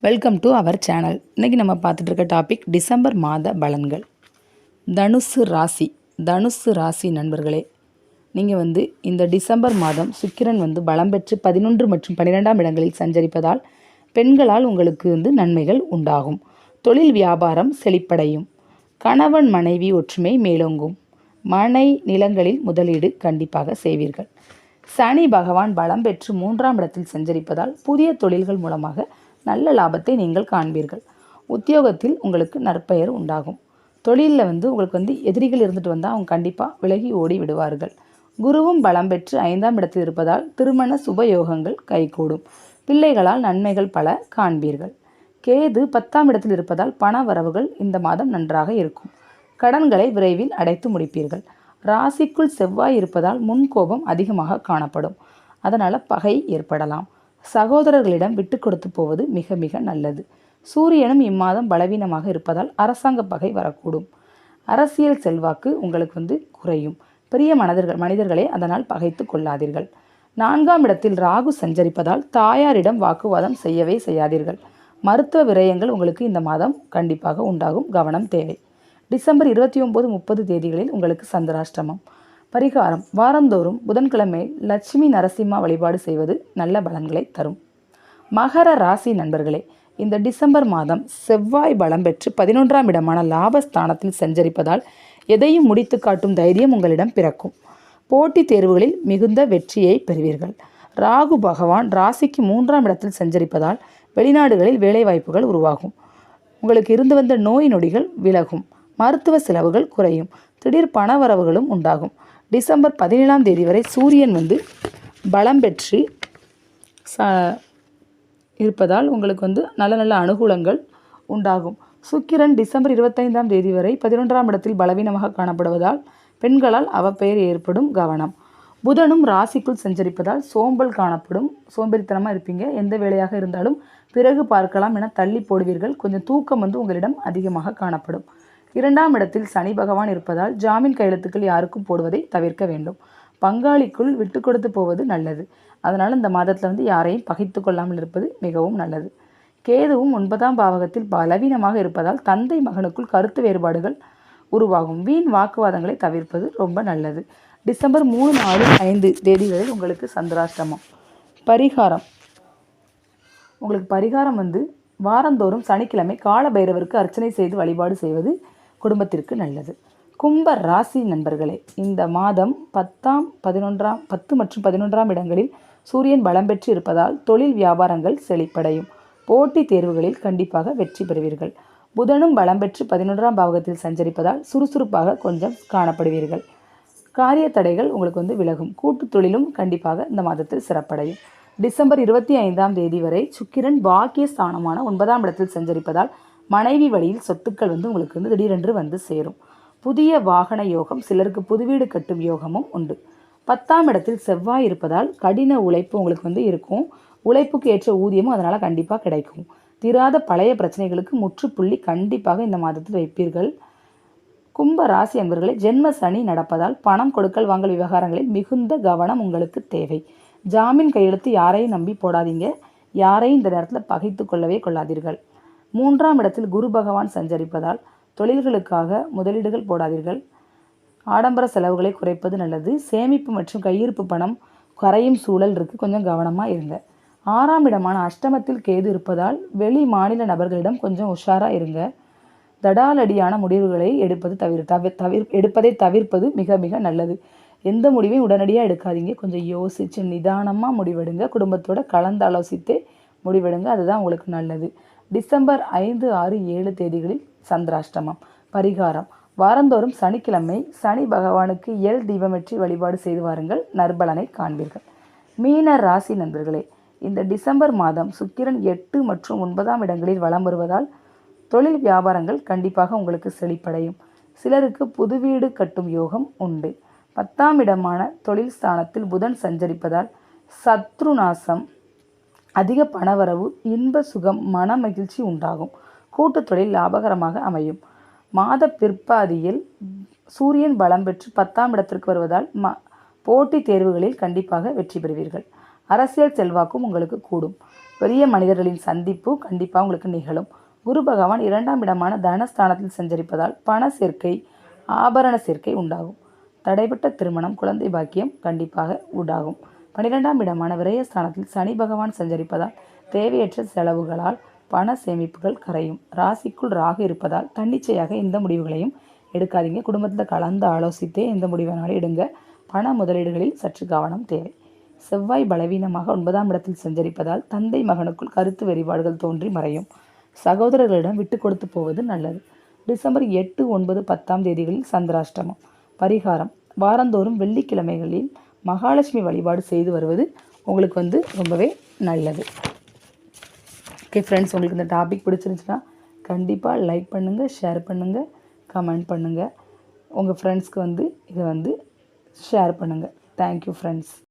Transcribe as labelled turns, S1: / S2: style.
S1: Welcome to our channel. இன்றைக்கி நம்ம பார்த்துட்டு இருக்க டாபிக் டிசம்பர் மாத பலன்கள். தனுசு ராசி நண்பர்களே, நீங்கள் இந்த டிசம்பர் மாதம் சுக்கிரன் பலம் பெற்று 11 மற்றும் 12ஆம் இடங்களில் சஞ்சரிப்பதால் பெண்களால் உங்களுக்கு நன்மைகள் உண்டாகும். தொழில் வியாபாரம் செழிப்படையும். கணவன் மனைவி ஒற்றுமை மேலோங்கும். மனை நிலங்களில் முதலீடு கண்டிப்பாக செய்வீர்கள். சனி பகவான் பலம் பெற்று 3ஆம் இடத்தில் சஞ்சரிப்பதால் புதிய தொழில்கள் மூலமாக நல்ல லாபத்தை நீங்கள் காண்பீர்கள். உத்தியோகத்தில் உங்களுக்கு நற்பெயர் உண்டாகும். தொழிலில் உங்களுக்கு எதிரிகள் இருந்துட்டு வந்தால் அவங்க கண்டிப்பாக விலகி ஓடி விடுவார்கள். குருவும் பலம் பெற்று 5ஆம் இடத்தில் இருப்பதால் திருமண சுபயோகங்கள் கைகூடும். பிள்ளைகளால் நன்மைகள் பல காண்பீர்கள். கேது 10ஆம் இடத்தில் இருப்பதால் பண வரவுகள் இந்த மாதம் நன்றாக இருக்கும். கடன்களை விரைவில் அடைத்து முடிப்பீர்கள். ராசிக்குள் செவ்வாய் இருப்பதால் முன்கோபம் அதிகமாக காணப்படும். அதனால் பகை ஏற்படலாம். சகோதரர்களிடம் விட்டு கொடுத்து போவது மிக மிக நல்லது. சூரியனும் இம்மாதம் பலவீனமாக இருப்பதால் அரசாங்க பகை வரக்கூடும். அரசியல் செல்வாக்கு உங்களுக்கு குறையும். பெரிய மனிதர்களை அதனால் பகைத்து கொள்ளாதீர்கள். 4ஆம் இடத்தில் ராகு சஞ்சரிப்பதால் தாயாரிடம் வாக்குவாதம் செய்யவே செய்யாதீர்கள். மருத்துவ விரயங்கள் உங்களுக்கு இந்த மாதம் கண்டிப்பாக உண்டாகும். கவனம் தேவை. டிசம்பர் 29-30 தேதிகளில் உங்களுக்கு சந்திராஷ்டமம். பரிகாரம்: வாரந்தோறும் புதன்கிழமை லட்சுமி நரசிம்மா வழிபாடு செய்வது நல்ல பலன்களை தரும். மகர ராசி நண்பர்களே, இந்த டிசம்பர் மாதம் செவ்வாய் பலம் பெற்று 11ஆம் இடமான லாபஸ்தானத்தில் சஞ்சரிப்பதால் எதையும் முடித்து காட்டும் தைரியம் உங்களிடம் பிறக்கும். போட்டித் தேர்வுகளில் மிகுந்த வெற்றியை பெறுவீர்கள். ராகு பகவான் ராசிக்கு 3ஆம் இடத்தில் சஞ்சரிப்பதால் வெளிநாடுகளில் வேலைவாய்ப்புகள் உருவாகும். உங்களுக்கு இருந்து வந்த நோய் நொடிகள் விலகும். மருத்துவ செலவுகள் குறையும். திடீர் பண வரவுகளும் உண்டாகும். டிசம்பர் 17ஆம் தேதி வரை சூரியன் பலம் பெற்று இருப்பதால் உங்களுக்கு நல்ல நல்ல அனுகூலங்கள் உண்டாகும். சுக்கிரன் டிசம்பர் 25ஆம் தேதி வரை 11ஆம் இடத்தில் பலவீனமாக காணப்படுவதால் பெண்களால் அவப்பெயர் ஏற்படும். கவனம். புதனும் ராசிக்குள் சஞ்சரிப்பதால் சோம்பல் காணப்படும். சோம்பேறித்தனமாக இருப்பீங்க. எந்த வேலையாக இருந்தாலும் பிறகு பார்க்கலாம் என தள்ளி போடுவீர்கள். கொஞ்சம் தூக்கம் உங்களிடம் அதிகமாக காணப்படும். 2ஆம் இடத்தில் சனி பகவான் இருப்பதால் ஜாமீன் கையெழுத்துக்கள் யாருக்கும் போடுவதை தவிர்க்க வேண்டும். பங்காளிக்குள் விட்டு கொடுத்து போவது நல்லது. அதனால் இந்த மாதத்தில் யாரையும் பகைத்து கொள்ளாமல் இருப்பது மிகவும் நல்லது. கேதுவும் 9ஆம் பாவகத்தில் பலவீனமாக இருப்பதால் தந்தை மகனுக்குள் கருத்து வேறுபாடுகள் உருவாகும். வீண் வாக்குவாதங்களை தவிர்ப்பது ரொம்ப நல்லது. டிசம்பர் 3, 4, 5 தேதிகளில் உங்களுக்கு சந்திராஷ்டமம். பரிகாரம்: உங்களுக்கு பரிகாரம் வாரந்தோறும் சனிக்கிழமை கால பைரவருக்கு அர்ச்சனை செய்து வழிபாடு செய்வது குடும்பத்திற்கு நல்லது. கும்ப ராசி நண்பர்களே, இந்த மாதம் 10 மற்றும் 11ஆம் இடங்களில் சூரியன் பலம் பெற்று இருப்பதால் தொழில் வியாபாரங்கள் செழிப்படையும். போட்டித் தேர்வுகளில் கண்டிப்பாக வெற்றி பெறுவீர்கள். புதனும் பலம் பெற்று 11ஆம் பாவகத்தில் சஞ்சரிப்பதால் சுறுசுறுப்பாக கொஞ்சம் காணப்படுவீர்கள். காரிய தடைகள் உங்களுக்கு விலகும். கூட்டு தொழிலும் கண்டிப்பாக இந்த மாதத்தில் சிறப்படையும். டிசம்பர் 25ஆம் தேதி வரை சுக்கிரன் பாக்கிய ஸ்தானமான 9ஆம் இடத்தில் சஞ்சரிப்பதால் மனைவி வழியில் சொத்துக்கள் உங்களுக்கு திடீரென்று சேரும். புதிய வாகன யோகம், சிலருக்கு புதுவீடு கட்டும் யோகமும் உண்டு. 10ஆம் இடத்தில் செவ்வாய் இருப்பதால் கடின உழைப்பு உங்களுக்கு இருக்கும். உழைப்புக்கு ஏற்ற ஊதியமும் அதனால் கண்டிப்பாக கிடைக்கும். தீராத பழைய பிரச்சனைகளுக்கு முற்றுப்புள்ளி கண்டிப்பாக இந்த மாதத்தில் வைப்பீர்கள். கும்ப ராசி அன்பர்களே, ஜென்ம சனி நடப்பதால் பணம் கொடுக்கல் வாங்கல் விவகாரங்களில் மிகுந்த கவனம் உங்களுக்கு தேவை. ஜாமீன் கையெழுத்து யாரையும் நம்பி போடாதீங்க. யாரையும் இந்த நேரத்தில் பகைத்து கொள்ளவே கொள்ளாதீர்கள். 3ஆம் இடத்தில் குரு பகவான் சஞ்சரிப்பதால் தொழில்களுக்காக முதலீடுகள் போடாதீர்கள். ஆடம்பர செலவுகளை குறைப்பது நல்லது. சேமிப்பு மற்றும் கையிருப்பு பணம் கரையும் சூழல் இருக்குது. கொஞ்சம் கவனமாக இருங்க. 6ஆம் இடமான அஷ்டமத்தில் கேது இருப்பதால் வெளி மாநில நபர்களிடம் கொஞ்சம் உஷாராக இருங்க. தடாலடியான முடிவுகளை எடுப்பதை தவிர்ப்பது மிக மிக நல்லது. எந்த முடிவையும் உடனடியாக எடுக்காதீங்க. கொஞ்சம் யோசித்து நிதானமாக முடிவெடுங்க. குடும்பத்தோட கலந்தாலோசித்தே முடிவெடுங்க. அதுதான் உங்களுக்கு நல்லது. டிசம்பர் 5, 6, 7 தேதிகளில் சந்திராஷ்டமம். பரிகாரம்: வாரந்தோறும் சனிக்கிழமை சனி பகவானுக்கு தீபமேற்றி வழிபாடு செய்து வாருங்கள். நற்பலனை காண்பீர்கள். மீன ராசி நண்பர்களே, இந்த டிசம்பர் மாதம் சுக்கிரன் 8 மற்றும் 9ஆம் இடங்களில் வலம் வருவதால் தொழில் வியாபாரங்கள் கண்டிப்பாக உங்களுக்கு செழிப்படையும். சிலருக்கு புதுவீடு கட்டும் யோகம் உண்டு. 10ஆம் இடமான தொழில் ஸ்தானத்தில் புதன் சஞ்சரிப்பதால் சத்ருநாசம், அதிக பணவரவு, இன்ப சுகம், மன மகிழ்ச்சி உண்டாகும். கூட்டு தொழில் லாபகரமாக அமையும். மாத பிற்பாதியில் சூரியன் பலம் பெற்று 10ஆம் இடத்திற்கு வருவதால் போட்டித் தேர்வுகளில் கண்டிப்பாக வெற்றி பெறுவீர்கள். அரசியல் செல்வாக்கும் உங்களுக்கு கூடும். பெரிய மனிதர்களின் சந்திப்பு கண்டிப்பாக உங்களுக்கு நிகழும். குரு பகவான் 2ஆம் இடமான தனஸ்தானத்தில் சஞ்சரிப்பதால் பண சேர்க்கை, ஆபரண சேர்க்கை உண்டாகும். தடைப்பட்ட திருமணம், குழந்தை பாக்கியம் கண்டிப்பாக உண்டாகும். 12ஆம் இடமான விரயஸ்தானத்தில் சனி பகவான் சஞ்சரிப்பதால் தேவையற்ற செலவுகளால் பண சேமிப்புகள் கரையும். ராசிக்குள் ராகு இருப்பதால் தன்னிச்சையாக எந்த முடிவுகளையும் எடுக்காதீங்க. குடும்பத்தில் கலந்து ஆலோசித்தே எந்த முடிவானாலும் எடுங்க. பண முதலீடுகளில் சற்று கவனம் தேவை. செவ்வாய் பலவீனமாக 9ஆம் இடத்தில் சஞ்சரிப்பதால் தந்தை மகனுக்குள் கருத்து வேறுபாடுகள் தோன்றி மறையும். சகோதரர்களிடம் விட்டு கொடுத்து போவது நல்லது. டிசம்பர் 8, 9, 10ஆம் தேதிகளில் சந்திராஷ்டமம். பரிகாரம்: வாரந்தோறும் வெள்ளிக்கிழமைகளில் மகாலட்சுமி வழிபாடு செய்து வருவது உங்களுக்கு ரொம்பவே நல்லது. ஓகே ஃப்ரெண்ட்ஸ், உங்களுக்கு இந்த டாபிக் பிடிச்சிருந்துச்சுன்னா கண்டிப்பாக லைக் பண்ணுங்கள், ஷேர் பண்ணுங்கள், கமெண்ட் பண்ணுங்கள். உங்கள் ஃப்ரெண்ட்ஸ்க்கு இதை ஷேர் பண்ணுங்கள். Thank you friends.